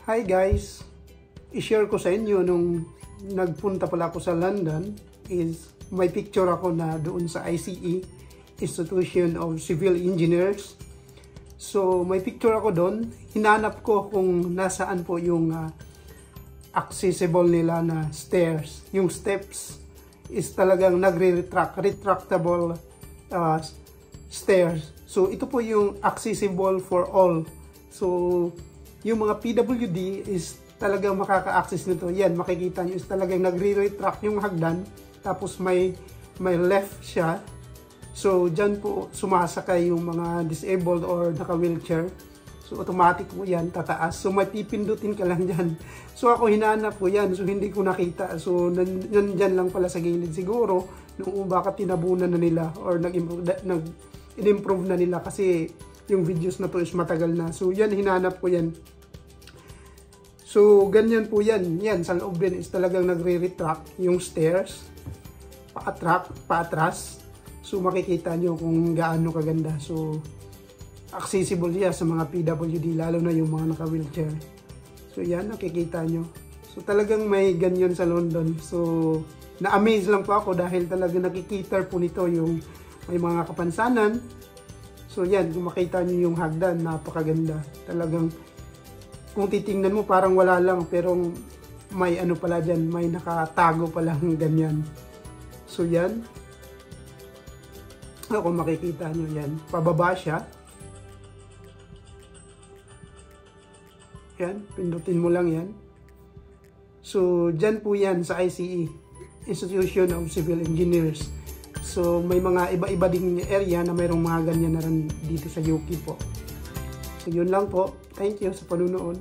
Hi guys! I-share ko sa inyo nung nagpunta pala ako sa London is may picture ako na doon sa ICE, Institution of Civil Engineers. So may picture ako doon, hinanap ko kung nasaan po yung accessible nila na stairs. Yung steps is talagang retractable stairs. So ito po yung accessible for all. So yung mga PWD is talagang makaka-access nito. Yan, makikita nyo is talagang nagre-retract yung hagdan. Tapos may left siya. So dyan po sumasakay yung mga disabled or naka-wheelchair. So automatic po yan, tataas. So may pipindutin ka lang dyan. So ako hinanap ko yan. So hindi ko nakita. So nandyan lang pala sa gilid. Siguro, nung baka tinabunan na nila or nag-improve na nila kasi yung videos na to is matagal na. So yan, hinanap ko yan. So ganyan po yan. Yan, sa loob din is talagang nagre-retract yung stairs. Paatras. So makikita nyo kung gaano kaganda. So accessible siya sa mga PWD, lalo na yung mga naka-wheelchair. So yan, nakikita nyo. So talagang may ganyan sa London. So na-amaze lang po ako dahil talagang nakikita po nito yung may mga kapansanan. So yan, kung makita nyo yung hagdan, napakaganda. Talagang kung titingnan mo parang wala lang, pero may ano pala dyan, may nakatago palang ganyan. So yan. Kung makikita nyo yan, pababa siya. Yan, pindutin mo lang yan. So dyan po yan sa ICE, Institution of Civil Engineers. So may mga iba-iba ding area na mayroong mga ganyan na rin dito sa UK po. So yun lang po. Thank you sa panunood.